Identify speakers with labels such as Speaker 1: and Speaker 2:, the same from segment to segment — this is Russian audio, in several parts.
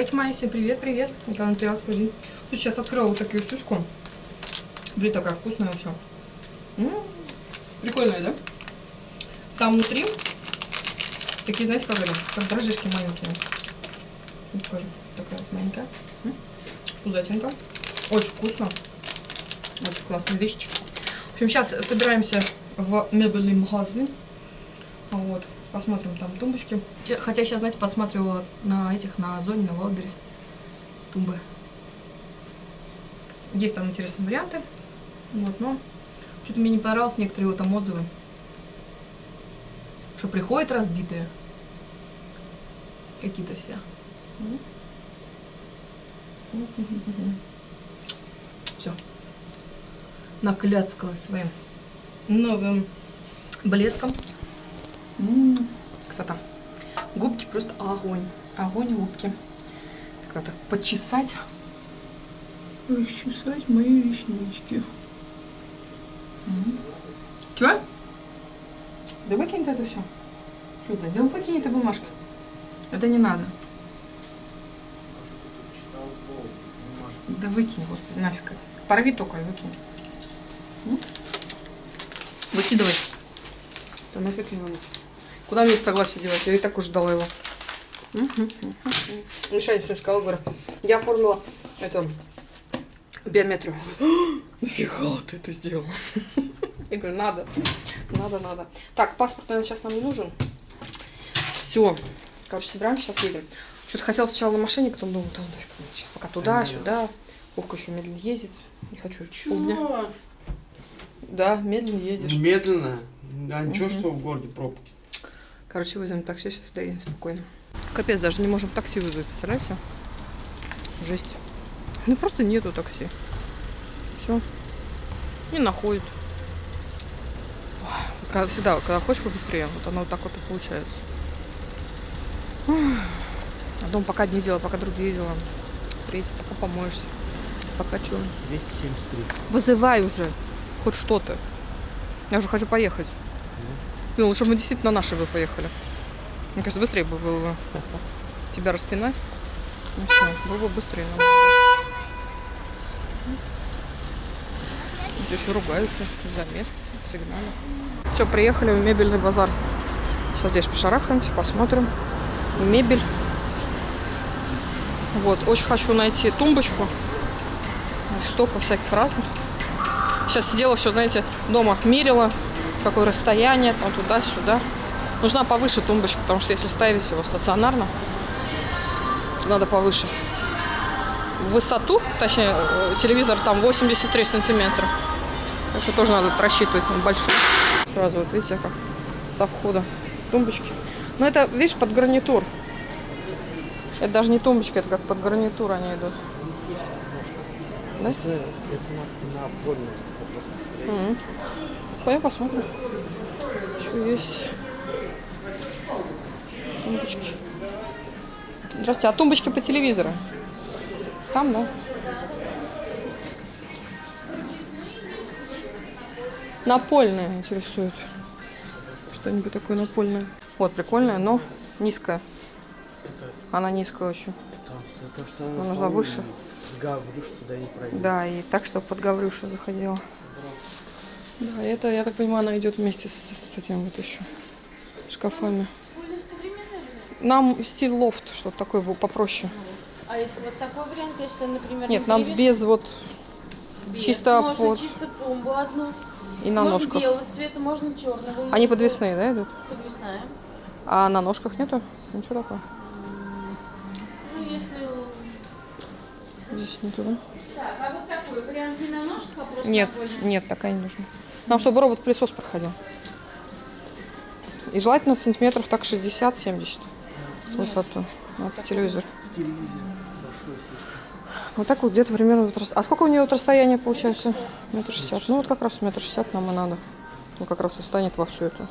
Speaker 1: Тетя Майя, всем привет, привет. Николай Пират, скажи. Тут сейчас открыла вот такую штучку. Блин, такая вкусная вообще. Прикольная, да? Там внутри такие, знаете, как это? Как дрожжишки маленькие. Вот покажу. Такая вот маленькая. Пузатенькая. Очень вкусно. Очень классная вещичка. В общем, сейчас собираемся в мебельный магазин. Вот. Посмотрим там тумбочки. Хотя сейчас, знаете, подсматривала на этих, на Озоне, на Wildberries тумбы. Есть там интересные варианты. Вот, но что-то мне не понравилось некоторые вот там отзывы. Что приходят разбитые. Какие-то все. Все. Накляцкалась своим новым блеском. Кстати, губки просто огонь. Огонь губки. Так надо почесать. Расчесать мои реснички. Чё? Да выкинь ты это все. Что это? Да выкинь эту бумажку. Это не надо. Да выкинь, господи, нафиг. Порви только и выкинь. Выкидывай. Да нафиг не надо. Куда мне это согласие девать? Я и так уже дала его. Мишаня все сказала, говорю, я оформила это биометрию. Нафига ты это сделала? Я говорю, надо. Надо. Так, паспорт, наверное, сейчас нам не нужен. Все. Короче, собираемся, сейчас едем. Что-то хотела сначала на машине, потом думала, да, сейчас пока туда-сюда. Вовка еще медленно ездит. Не хочу.
Speaker 2: Чего?
Speaker 1: Да, медленно ездишь.
Speaker 2: Медленно? А ничего, что в городе пробки.
Speaker 1: Короче, вызовем такси, сейчас доедем спокойно. Капец, даже не можем такси вызвать, представляете? Жесть. Ну просто нету такси. Все. Не находит. Вот когда, всегда, когда хочешь побыстрее, вот оно вот так вот и получается. А дом пока одни дела, пока другие дела. Третье, пока помоешься. Пока что?
Speaker 2: 273.
Speaker 1: Вызывай уже. Хоть что-то. Я уже хочу поехать. Ну, лучше бы мы действительно на наши бы поехали. Мне кажется, быстрее бы было бы тебя распинать. Ну все, было бы быстрее. Тут еще ругаются за место, сигналят. Все, приехали в мебельный базар. Сейчас здесь пошарахаемся, посмотрим. Мебель. Вот, очень хочу найти тумбочку. Столько всяких разных. Сейчас сидела все, знаете, дома мерила. Какое расстояние, там туда-сюда. Нужна повыше тумбочка, потому что если ставить его стационарно, то надо повыше. В высоту, точнее, телевизор там 83 сантиметра. Так что тоже надо рассчитывать, он большой. Сразу вот видите, как со входа тумбочки. Но это, видишь, под гарнитур. Это даже не тумбочка, это как под гарнитур они идут. Да?
Speaker 2: Это на больно.
Speaker 1: Пойдем посмотрим. Что есть. Тумбочки. Здравствуйте, а тумбочки по телевизору? Там, да? Напольная интересует. Что-нибудь такое напольное. Вот, прикольная, но низкая. Она низкая очень.
Speaker 2: Это то, что
Speaker 1: она нужна выше.
Speaker 2: Гаврюш туда не пройдет.
Speaker 1: Да, и так, чтобы под Гаврюшу заходила. Да, это, я так понимаю, она идет вместе с этим вот еще шкафами.
Speaker 3: Более современный вариант?
Speaker 1: Нам стиль лофт, что-то такое попроще.
Speaker 3: А если вот такой вариант, если, например,
Speaker 1: Нет, нам без вот
Speaker 3: без.
Speaker 1: чисто
Speaker 3: можно
Speaker 1: под
Speaker 3: чисто тумбу одну.
Speaker 1: и на
Speaker 3: можно
Speaker 1: ножках.
Speaker 3: белого цвета, можно черного.
Speaker 1: Они подвесные, да, идут?
Speaker 3: Подвесная.
Speaker 1: А на ножках нету? Ничего такого?
Speaker 3: Ну, если...
Speaker 1: Здесь нету, да?
Speaker 3: Так, а вот такой вариант не на ножках, а просто
Speaker 1: Нет,
Speaker 3: напольный?
Speaker 1: нет, такая не нужна. Нам чтобы робот-пылесос проходил. И желательно сантиметров так 60-70 в высоту. Вот телевизор.
Speaker 2: Телевизор большой слишком.
Speaker 1: Вот так вот где-то примерно. Вот, а сколько у нее вот расстояние получается? 1,60 м. Ну вот как раз 1,60 м нам и надо. Ну как раз и встанет во всю эту.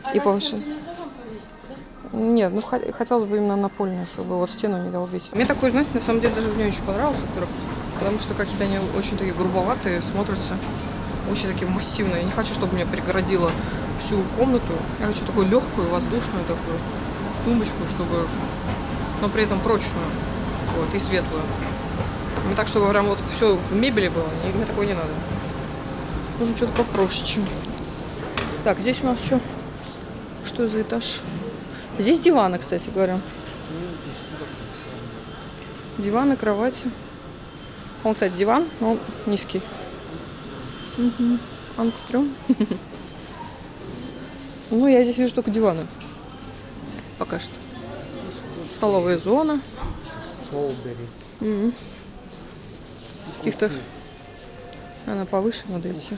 Speaker 3: А
Speaker 1: И
Speaker 3: на
Speaker 1: повыше.
Speaker 3: стенку нельзя вам повесить, да?
Speaker 1: Нет, ну хотелось бы именно напольную, чтобы вот стену не долбить. Мне такой, знаете, на самом деле даже мне очень понравился, во-первых, потому что какие-то они очень такие грубоватые, смотрятся очень такие массивные. Я не хочу, чтобы меня перегородило всю комнату. Я хочу такую легкую, воздушную такую тумбочку, чтобы но при этом прочную. Вот, и светлую. Не так, чтобы прям вот все в мебели было. Мне такое не надо. Нужно что-то попроще, чем. Так, здесь у нас что? Что за этаж? Здесь диваны, кстати говоря. Диваны, кровати. Он, кстати, диван, но он низкий. Угу. Ангстрём. Ну, я здесь вижу только диваны. Пока что. Столовая зона.
Speaker 2: Солбери.
Speaker 1: Угу. Каких-то... Она повыше надо идти.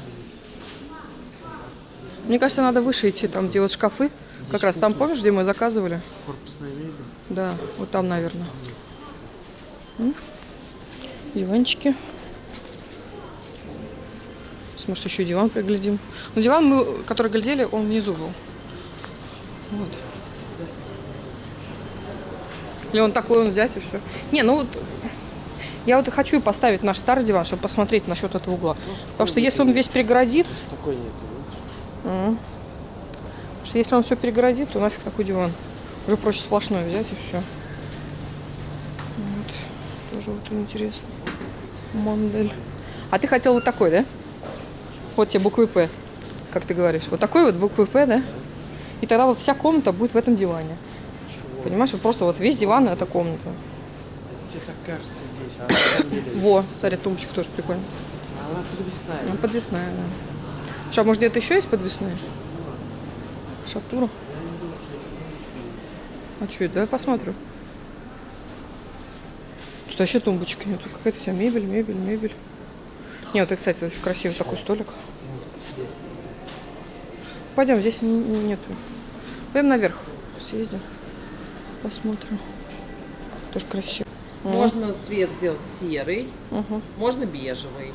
Speaker 1: Мне кажется, надо выше идти, там, где вот шкафы. Как раз там, помнишь, где мы заказывали?
Speaker 2: Корпусная мебель.
Speaker 1: Да, вот там, наверное. Диванчики. Может, еще диван приглядим. Но диван, мы, который глядели, он внизу был. Вот. Или он такой, он взять и все. Не, ну вот... Я вот хочу поставить наш старый диван, чтобы посмотреть насчет этого угла. Потому что если он весь перегородит...
Speaker 2: Такой нет, видишь?
Speaker 1: Потому что если он все перегородит, то нафиг такой диван. Уже проще сплошной взять и все. Вот. Тоже вот интересно. Модель. А ты хотел вот такой, да? Вот тебе буквы П, как ты говоришь. Вот такой вот буквы П, да? И тогда вот вся комната будет в этом диване.
Speaker 2: Чего?
Speaker 1: Понимаешь, вот просто вот весь диван это комната.
Speaker 2: Тебе так кажется здесь, а на самом деле...
Speaker 1: Во, смотри, тумбочка тоже прикольная.
Speaker 2: Она подвесная.
Speaker 1: Она подвесная, да. Что, может где-то еще есть подвесные? Шатура. А что это? Давай посмотрим. Тут вообще тумбочки нету. Какая-то вся мебель. Не, вот, кстати, очень красивый такой столик. Пойдем, здесь нету. Пойдем наверх, съездим, посмотрим. Тоже красиво.
Speaker 4: Можно цвет сделать серый,
Speaker 1: Угу.
Speaker 4: можно бежевый.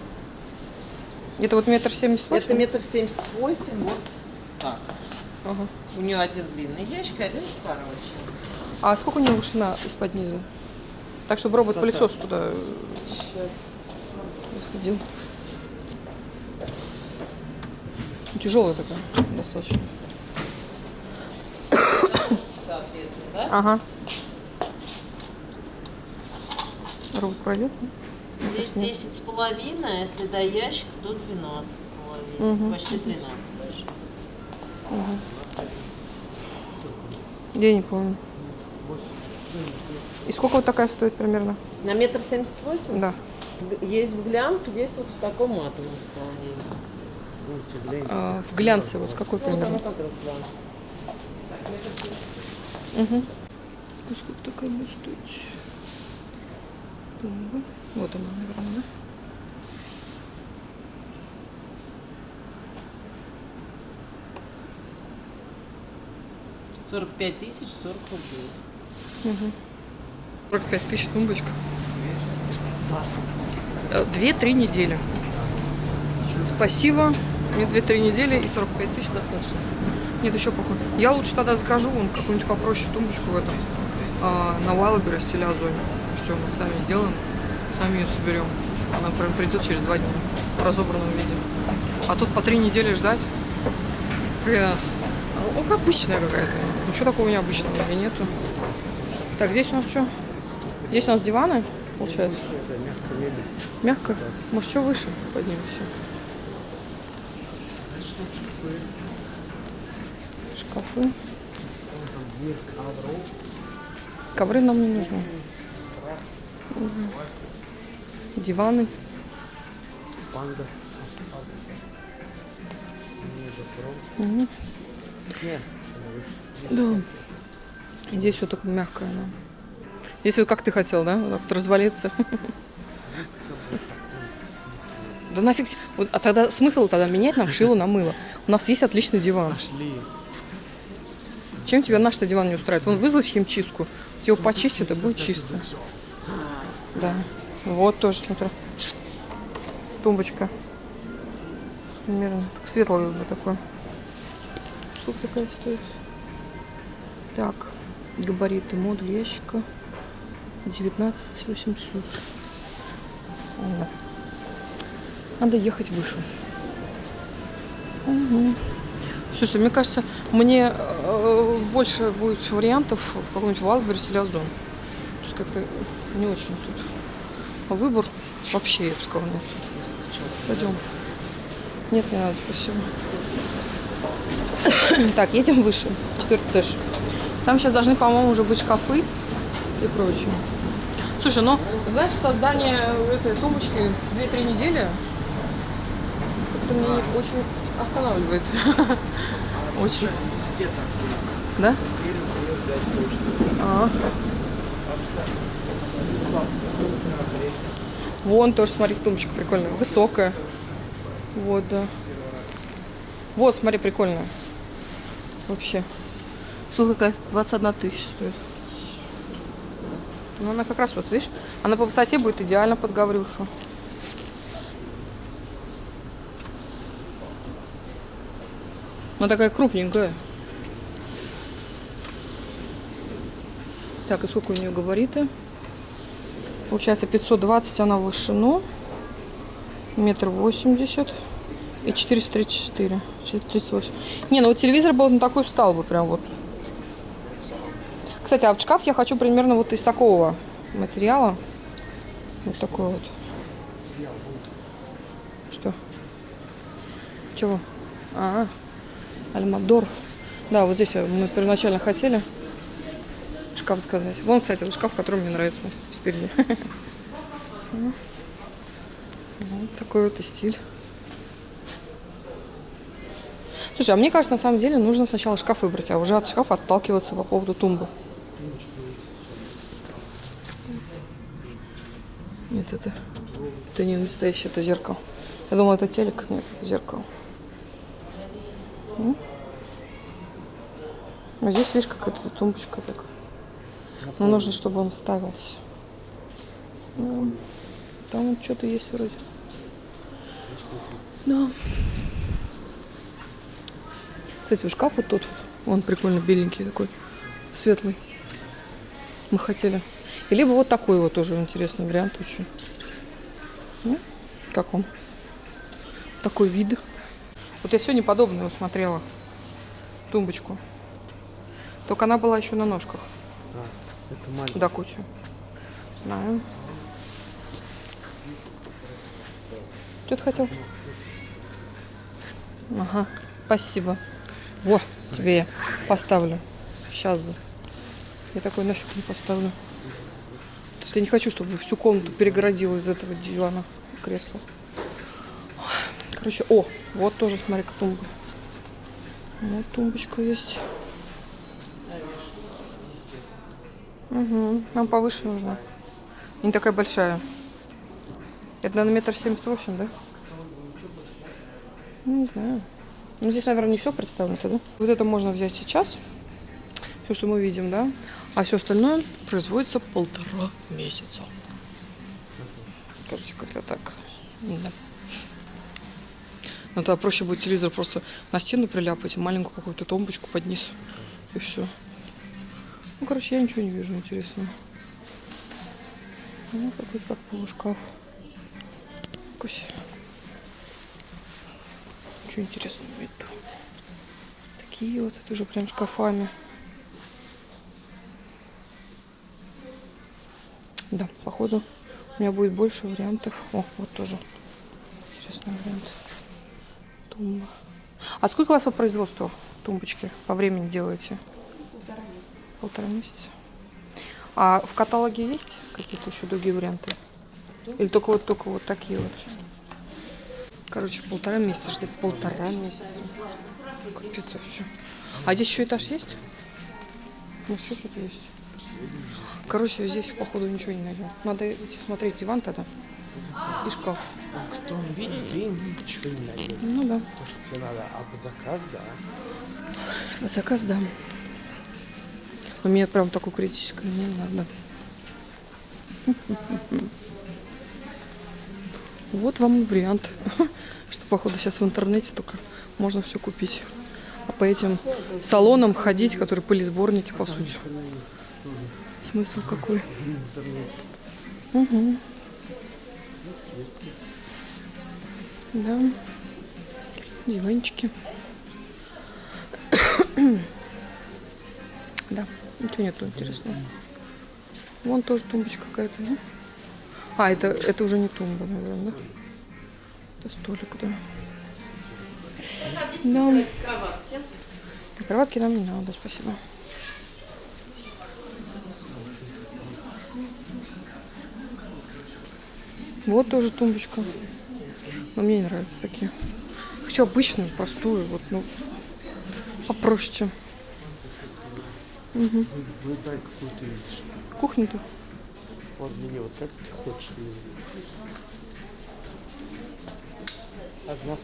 Speaker 1: Это вот 1,78 м?
Speaker 4: Это 1,78 м, вот так.
Speaker 1: Ага.
Speaker 4: У нее один длинный ящик, один короче.
Speaker 1: А сколько у него вышина из-под низа? Так, чтобы робот-пылесос туда заходил. Тяжелая такая, достаточно.
Speaker 4: Соответственно, да?
Speaker 1: Ага. Робот пройдет?
Speaker 4: Здесь 10,5, а если до ящика, то 12,5.
Speaker 1: Мгм.
Speaker 4: Почти 13 даже.
Speaker 1: Я не помню. И сколько вот такая стоит примерно?
Speaker 4: На 1,78 м?
Speaker 1: Да.
Speaker 4: Есть в глянце, есть вот в таком матовом исполнении.
Speaker 2: Ну, тебе глянь.
Speaker 1: В глянце вот какой
Speaker 4: Ну, вот
Speaker 1: примерно?
Speaker 4: оно как раз глянц.
Speaker 1: Угу. Сколько такая будет стоить? Тумба. Вот она, наверное, да? —
Speaker 4: 45 тысяч 40 рублей.
Speaker 1: Угу. 45 тысяч тумбочка. 2-3 недели. Спасибо. Мне 2-3 недели и 45 тысяч достаточно. Нет, еще похоже. Я лучше тогда закажу вон какую-нибудь попроще тумбочку в этом. На Wildberries или Озоне. Все, мы сами сделаем. Сами ее соберем. Она прям придет через 2 дня. В разобранном виде. А тут по 3 недели ждать. Какая у нас... Ну, обычная какая-то. Ничего такого необычного и нету. Так, здесь у нас что? Здесь у нас диваны, получается.
Speaker 2: Это мягкая мебель.
Speaker 1: Мягко. Может, что выше поднимемся? Шкафы.
Speaker 2: Там дверь ковров.
Speaker 1: Ковры нам не нужны. Мгм. Диваны.
Speaker 2: Панда. Не,
Speaker 1: Мгм.
Speaker 2: Нет.
Speaker 1: Да. Здесь все такое мягкое. Да. Здесь вот как ты хотел, да? Вот так вот развалиться. Да нафиг. Вот, а тогда смысл тогда менять нам шило на мыло. У нас есть отличный диван.
Speaker 2: Нашли.
Speaker 1: Чем тебя наш-то диван не устраивает? Вон вызвать химчистку, его почистят, и будет чисто. Да. Вот тоже, смотрю. Тумбочка. Примерно. Светлое вот такое. Сколько такая стоит? Так. Габариты. Модуль ящика. 19 800. Надо ехать выше. Угу. Слушай, мне кажется, мне больше будет вариантов в каком-нибудь Wildberries или Озон. как-то не очень тут. А выбор вообще, я бы сказала, нет. Пойдем. Нет, не надо, спасибо. Так, едем выше. 4-й этаж. Там сейчас должны, по-моему, уже быть шкафы и прочее. Слушай, ну, знаешь, создание этой тумбочки 2-3 недели как-то меня очень останавливает. Очень. Да? А. Вон тоже, смотри, тумбочка прикольная. Высокая. Вот, да. Вот, смотри, прикольная. Вообще. Сколько какая? 21 тысяча стоит. Ну, она как раз вот, видишь, она по высоте будет идеально под Гаврюшу. Она такая крупненькая. Так, и сколько у нее габариты? Получается 520 она в вышину. 1,80 м. И 434. 438. Не, ну вот телевизор был на такой встал бы прям вот. Кстати, а вот шкаф я хочу примерно вот из такого материала. Вот такой вот. Что? Чего? Альмадор. Да, вот здесь мы первоначально хотели шкаф заказать. Вон, кстати, вот шкаф, который мне нравится спереди. Вот такой вот и стиль. Слушай, а мне кажется, на самом деле нужно сначала шкаф выбрать, а уже от шкафа отталкиваться по поводу тумбы. Нет, это не настоящее, это зеркало. Я думала, это телек. Нет, это зеркало. А здесь, видишь, какая-то тумбочка так. Но нужно, чтобы он ставился. Там вот что-то есть вроде. Да. Кстати, у шкаф вот тот, он прикольно беленький такой, светлый. Мы хотели. И либо вот такой вот тоже интересный вариант очень. Ну, как вам? Такой вид. Вот я сегодня подобную смотрела. Тумбочку. Только она была еще на ножках.
Speaker 2: Это маленький.
Speaker 1: Да, куча. Знаю. Что ты хотел? Ага, спасибо. Во, тебе я поставлю. Сейчас. Я такой нафиг не поставлю. Потому что я не хочу, чтобы всю комнату перегородила из этого дивана, кресла. Короче, вот тоже, смотри-ка, тумба. Вот тумбочка есть. Угу, нам повыше нужно. Не такая большая. Это, наверное, 1,78 м, да? Ну, не знаю. Ну, здесь, наверное, не все представлено, да? Вот это можно взять сейчас. Все, что мы видим, да? А все остальное производится 1,5 месяца. Короче, как-то так. Да. Ну, тогда проще будет телевизор просто на стену приляпать, маленькую какую-то тумбочку под низ. И все. Ну, короче, я ничего не вижу интересного. Ну, какой как полушкаф. Ничего интересного нет. Такие вот, это уже прям шкафами. Да, походу у меня будет больше вариантов. О, вот тоже интересный вариант. Тумба. А сколько у вас по производству тумбочки по времени делаете?
Speaker 3: 1,5 месяца.
Speaker 1: 1,5 месяца. А в каталоге есть какие-то еще другие варианты? Или только вот такие вот? Короче, 1,5 месяца ждет. 1,5 месяца. Капец вообще. А здесь еще этаж есть? Может, еще что-то есть? Короче, здесь, походу, ничего не найдем. Надо идти смотреть диван тогда. И шкаф.
Speaker 2: Кто видит, ничего не найдет.
Speaker 1: Ну да.
Speaker 2: То, что тебе надо, а под заказ, да.
Speaker 1: Под заказ, да. У меня прям такое критическое не надо. Вот вам и вариант. Что, походу, сейчас в интернете только можно все купить. А по этим салонам ходить, которые пылесборники, по сути. Смысл какой? Угу. Да. Диванчики. Да, ничего нету интересного. Вон тоже тумбочка какая-то, да? А, это уже не тумба, наверное, да? Это столик, да. Да. Кроватки нам не надо, спасибо. Вот тоже тумбочка. Но мне не нравятся такие. Хочу обычную, простую, вот, ну, попроще. Угу.
Speaker 2: Выбирай, какую ты видишь.
Speaker 1: Кухню-то.
Speaker 2: Вот мне вот как ты хочешь ее. Одна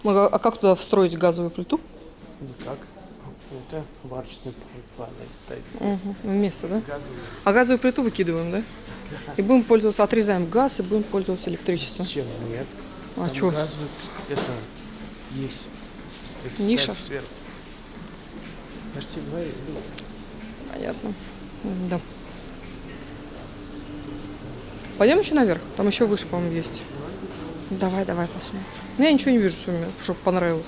Speaker 2: мешает.
Speaker 1: А как туда встроить газовую плиту?
Speaker 2: Никак. Это варочный план стоит.
Speaker 1: Угу. Вместо, да?
Speaker 2: Газовый.
Speaker 1: А газовую плиту выкидываем, да? И будем пользоваться, отрезаем газ и будем пользоваться электричеством.
Speaker 2: Чем? Нет.
Speaker 1: А
Speaker 2: Там
Speaker 1: что?
Speaker 2: газовый, это есть. Это
Speaker 1: Ниша?
Speaker 2: ставь сверху. Я ж тебе говорю, ну,
Speaker 1: Понятно. Да. Пойдем еще наверх? Там еще выше, по-моему, есть. Давай посмотрим. Ну, я ничего не вижу, чтобы понравилось.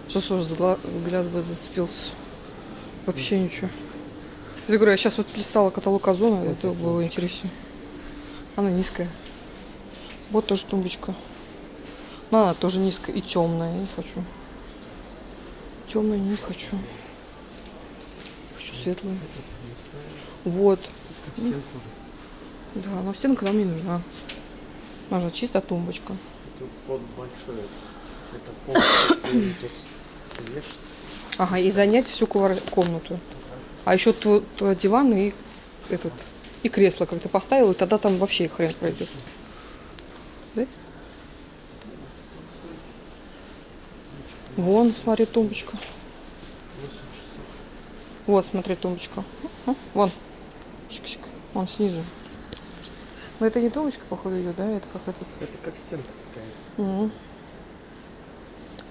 Speaker 1: Что взгляд бы зацепился. Вообще ничего. Я говорю, я сейчас вот листала каталог Озона, это было интереснее. Она низкая. Вот тоже тумбочка. Но она тоже низкая и темная. Я не хочу. Темную не хочу. Хочу светлую. Вот.
Speaker 2: как стенку.
Speaker 1: Да, но стенка нам не нужна. Нужна чисто тумбочка.
Speaker 2: Это под большой. Это полностью тут вешать.
Speaker 1: Ага, и занять всю комнату. А еще твой диван и этот и кресло как ты поставил, и тогда там вообще хрен пройдет. Да? Вон, смотри, тумбочка. Вот, смотри, тумбочка. Вон. Чик-чик. Вон снизу. Но это не тумбочка, походу, идет, да? Это как этот.
Speaker 2: Это как стенка такая.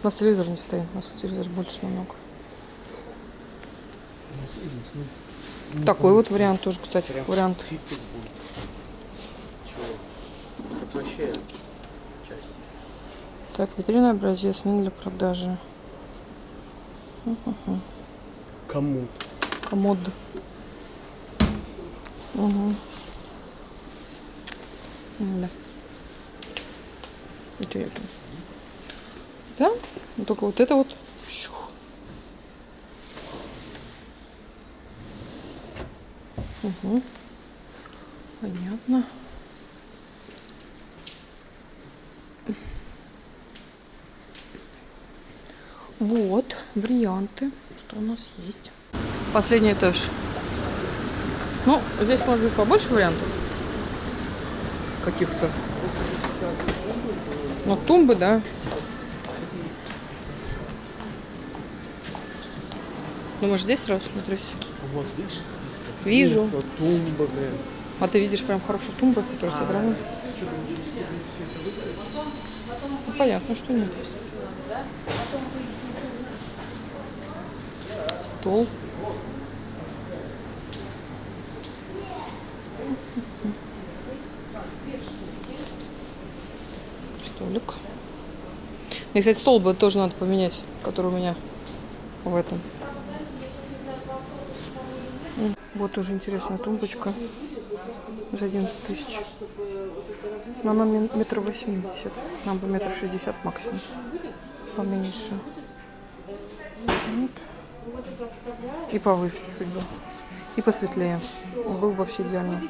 Speaker 1: У нас телевизор не стоит, у нас телевизор больше намного. Такой вот вариант тоже, кстати, вариант.
Speaker 2: Тут будет. Чего? Это вообще часть.
Speaker 1: Так, витрина образец, не для продажи.
Speaker 2: Кому?
Speaker 1: Комод. Угу. Да. Где это? Да? Ну, только вот это вот. Щух. Угу. Понятно. Вот варианты, что у нас есть. Последний этаж. Ну, здесь может быть побольше вариантов каких-то. Но тумбы, да. Думаешь, здесь сразу смотреть?
Speaker 2: Вот видишь?
Speaker 1: Вижу.
Speaker 2: Вот тумба, блин.
Speaker 1: А ты видишь прям хорошую тумбу, которая собрана? Ну, понятно, что нет. Стол. Столик. И, кстати, стол бы тоже надо поменять, который у меня в этом. Вот тоже интересная тумбочка за 11 тысяч. Но она метр 80. Нам бы метр 60 максимум. Поменьше. Вот. И повыше чуть бы. И посветлее. Был бы вообще идеально.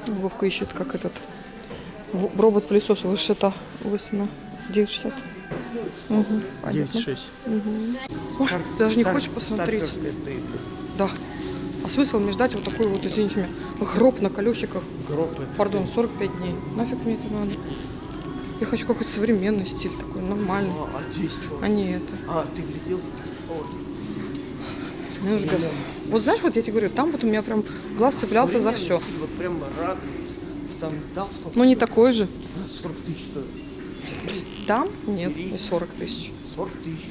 Speaker 1: Вовка ищет, как этот робот-пылесос высота. Высота 9,60. Угу,
Speaker 2: 9,6.
Speaker 1: Угу. Даже не хочешь посмотреть? Да. А смысл мне ждать вот такой вот, извините меня, гроб на колесиках?
Speaker 2: Гроб это.
Speaker 1: Пардон, 45 дней. Нафиг мне это надо? Я хочу какой-то современный стиль такой, нормальный.
Speaker 2: А здесь что?
Speaker 1: А не это.
Speaker 2: А, ты глядел в косметологии?
Speaker 1: Мне уже гадал. Вот знаешь, вот я тебе говорю, там вот у меня прям глаз цеплялся за все.
Speaker 2: Вот прям радуюсь. Там дал сколько?
Speaker 1: Но не такой же.
Speaker 2: 40 тысяч стоит.
Speaker 1: Там? Нет, не 40 тысяч.
Speaker 2: 40 тысяч.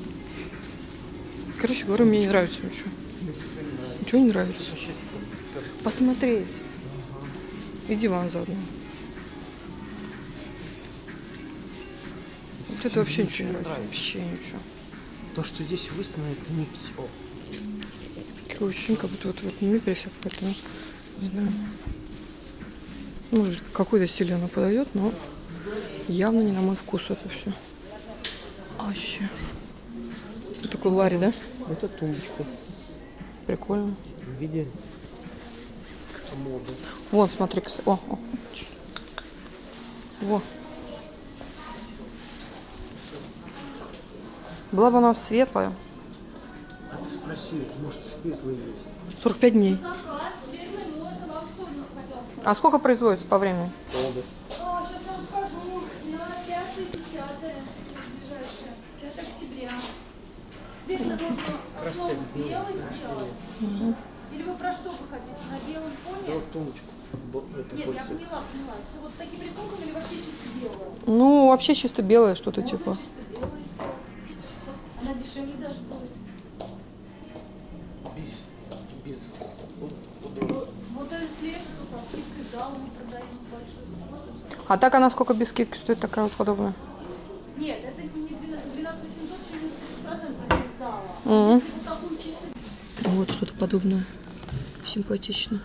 Speaker 1: Короче говоря, мне не нравится ничего. Ничего не нравится. Посмотреть. И диван заодно. Вот это вообще ничего не нравится. Вообще ничего.
Speaker 2: То, что здесь выставлено, это не все.
Speaker 1: Такое ощущение, как будто вот мебель вся какая-то, не знаю. Может быть, какой-то стиль она подойдет, но явно не на мой вкус это все. Вообще. Вот такой ларри, да?
Speaker 2: Это тумбочка
Speaker 1: Прикольно.
Speaker 2: в виде комода.
Speaker 1: Вон, смотри, кстати. О. Во. Была бы она светлая.
Speaker 2: А ты спроси, может светлый есть?
Speaker 1: 45 дней. А сколько производится по времени?
Speaker 2: Долго.
Speaker 3: Сейчас я вам скажу. На 5-10 ближайшее. 5 октября. Светлый можно основу белый сделать. Или вы про что вы хотите? На белом
Speaker 2: Да
Speaker 3: фоне?
Speaker 2: вот тумбочку. Это
Speaker 3: Нет, я
Speaker 2: больше.
Speaker 3: поняла. Вот таким рисунком или вообще чисто белое?
Speaker 1: Ну, вообще чисто белое что-то
Speaker 3: Можно
Speaker 1: типа.
Speaker 3: чисто белое. Она дешевле даже будет.
Speaker 2: Без. Вот.
Speaker 3: Вот если это, то со скидкой зала мы продаем большой.
Speaker 1: А так она сколько без скидки стоит такая вот подобная?
Speaker 3: Нет, это не 12 800, еще не 30% из зала.
Speaker 1: Мгм.
Speaker 3: Если вот такую чисто
Speaker 1: Вот что-то подобное. Симпатично.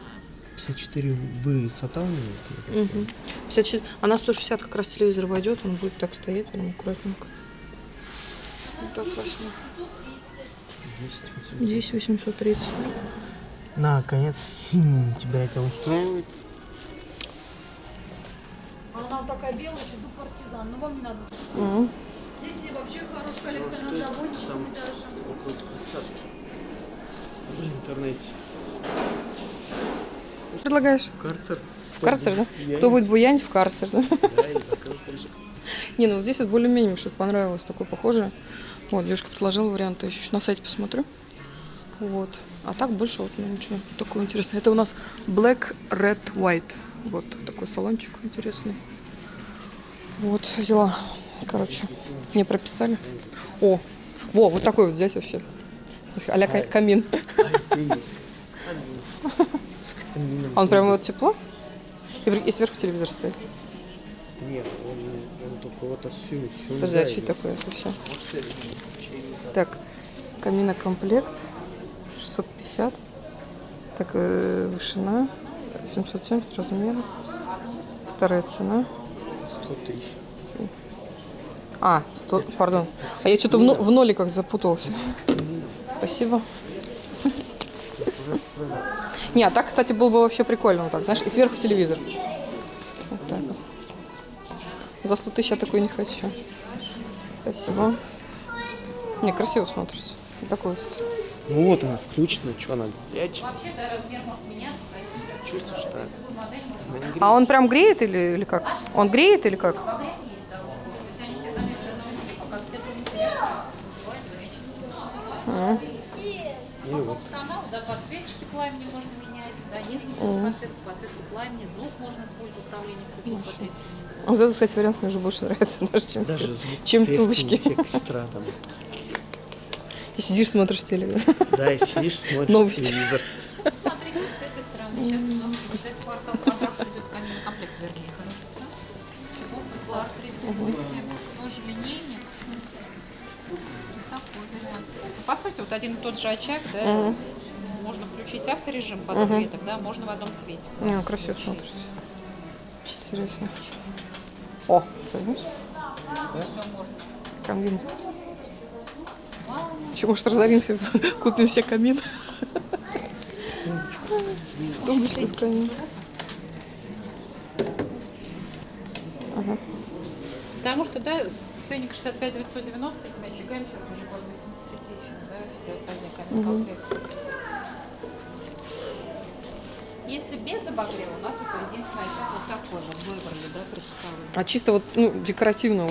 Speaker 2: 54 высота у нее.
Speaker 1: Угу. 54. Она 160 как раз телевизор войдет, он будет так стоять, прям аккуратненько. 28. 10 830.
Speaker 2: Наконец, синий тебя это устраивает?
Speaker 3: Она такая белая, еще до партизан, но вам не надо.
Speaker 1: Угу.
Speaker 3: Здесь вообще хорошая коллекция на заводчиками
Speaker 2: Там
Speaker 3: даже.
Speaker 2: около 30 в интернете.
Speaker 1: Предлагаешь?
Speaker 2: Карцер.
Speaker 1: В карцер, да? Кто будет буянить в карцер, да?
Speaker 2: Да, и закрыл.
Speaker 1: Не, ну вот здесь вот более-менее мне что-то понравилось, такое похожее. Вот, девушка предложила варианты, еще на сайте посмотрю. Вот. А так больше вот, ну ничего такого интересного. Это у нас Black, Red, White. Вот такой салончик интересный. Вот, взяла. Короче, мне прописали. О, вот такой вот взять вообще. А-ля камин. А он прямо вот тепло? И сверху телевизор стоит.
Speaker 2: Нет, он только вот отсюда.
Speaker 1: Подожди, а что это такое? Это все. Так, каминокомплект 650. Так, вышина 770 размера. Старая цена.
Speaker 2: 100 тысяч.
Speaker 1: 100, пардон. А я что-то в ноликах запутался. Спасибо. Не, а так, кстати, было бы вообще прикольно. Вот так, знаешь, и сверху телевизор. Вот так вот. За 100 тысяч я такой не хочу. Спасибо. Не, красиво смотрится. Такой стиль.
Speaker 2: Ну вот она включена, что она горячая.
Speaker 4: Вообще-то размер может меняться.
Speaker 2: Чувствуешь, что она не греет?
Speaker 1: А он прям греет или как? Он греет или как?
Speaker 2: И вот.
Speaker 4: Канал, да, подсветочки пламени можно менять, да, нижнюю подсветку пламени, звук можно с пульта управления включить по 300 минут.
Speaker 1: Вот этот, кстати, вариант мне уже больше нравится, даже,
Speaker 2: Даже звук
Speaker 1: чем
Speaker 2: трескания
Speaker 1: тумбочки.
Speaker 2: текстра там.
Speaker 1: И сидишь, смотришь телевизор.
Speaker 2: Да, и сидишь, смотришь
Speaker 1: Новости.
Speaker 2: телевизор.
Speaker 4: Смотрите, вот с этой стороны. Сейчас у нас в квартал продаж идет камин-комплект, вернее, хороший, да? Квартал 38, тоже линейник. Такой вариант. По сути, вот один и тот же очаг, да, можно включить авторежим подсветок, да, можно в одном цвете.
Speaker 1: Не, красиво смотрится. Интересно. О, смотришь?
Speaker 4: Все можно.
Speaker 1: Камин. Че, может, разоримся, купим себе камин? Тумбочку с камином. Ага.
Speaker 4: Потому что, да, ценник 65 990 с этими очагами сейчас уже под 83 тысячи, да, все остальные камин-комплекты. Если без обогрева, у нас вот единственный очаг вот такой вот выбрали, да, представлен.
Speaker 1: А чисто вот, ну, декоративно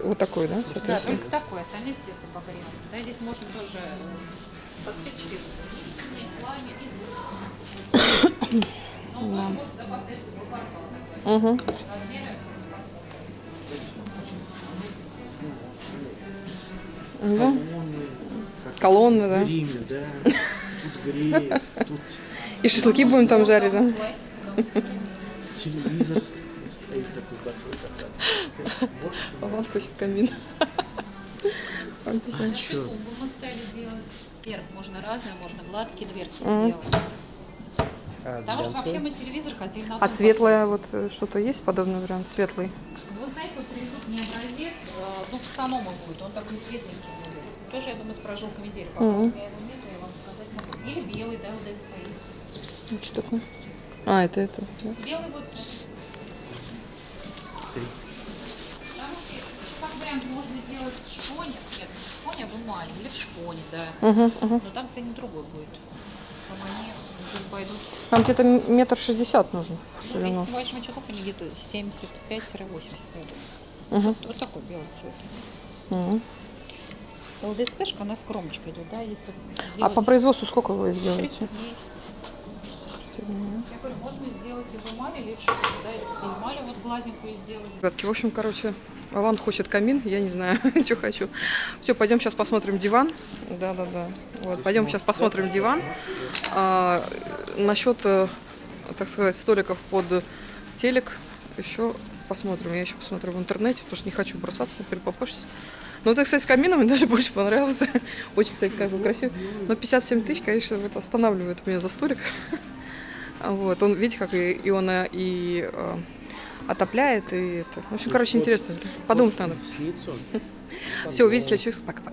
Speaker 1: вот такой, да?
Speaker 4: Да,
Speaker 1: Соответственно?
Speaker 4: только такой, остальные все с обогревом. Да, здесь можно тоже подсвечивать лишнее, пламя и звук. Но тоже можно добавить любой барбал.
Speaker 1: Угу.
Speaker 4: Размеры.
Speaker 1: Да. Колонны, да.
Speaker 2: Время, да. Тут греет, тут
Speaker 1: И шашлыки будем там жарить, да?
Speaker 2: телевизор стоит такой большой.
Speaker 1: А он хочет камин.
Speaker 2: А что?
Speaker 4: Тумбу мы стали делать. Вверх можно разные, можно гладкие дверки
Speaker 1: Мгм.
Speaker 4: сделать.
Speaker 2: А
Speaker 4: Потому что вообще
Speaker 2: глянцевый?
Speaker 4: мы телевизор хотели на
Speaker 1: А
Speaker 4: том
Speaker 1: светлое вот что-то есть подобный вариант? Светлый.
Speaker 4: поставить. Вы знаете, вот привезут мне образец, ну, псанома будет, он такой светленький будет. Тоже, я думаю, с прожилками дерева. Пока
Speaker 1: Мгм.
Speaker 4: у меня его нету, я вам показать могу. Или белый, да, ЛДСП есть.
Speaker 1: Ну, что такое? А, это. Да.
Speaker 4: Белый вот, потому что еще как вариант можно сделать в шпоне, нет, в шпоне, а в эмали, или в шпоне, да.
Speaker 1: Угу, угу.
Speaker 4: Но там ценник другой будет. Там они уже пойдут.
Speaker 1: Там где-то 1,60 м нужно в
Speaker 4: Ну,
Speaker 1: ширину.
Speaker 4: если большим чулок, они где-то 75-80 пойдут.
Speaker 1: Угу.
Speaker 4: Вот такой белый цвет.
Speaker 1: Угу.
Speaker 4: ЛДСПшка, она с кромочкой идет, да, если
Speaker 1: А
Speaker 4: делать
Speaker 1: по производству сколько вы
Speaker 4: 30
Speaker 1: сделаете?
Speaker 4: дней. Я говорю, можно сделать и в эмали, или в школе, да, или в эмали вот гладенькую сделать.
Speaker 1: Ребятки, в общем, короче, Алан хочет камин, я не знаю, что хочу. Все, пойдем сейчас посмотрим диван. Да. Вот, пойдем сейчас посмотрим диван. Насчет, так сказать, столиков под телек еще посмотрим. Я еще посмотрю в интернете, потому что не хочу бросаться, например, попозже. Ну, это, кстати, камин мне даже больше понравился. Очень, кстати, как бы красиво. Но 57 тысяч, конечно, это останавливает меня за столик. Вот, он, видите, как и он и отопляет, и это. В общем, короче, интересно. Подумать надо.
Speaker 2: Яйцо.
Speaker 1: Все, увидите, пока-пока.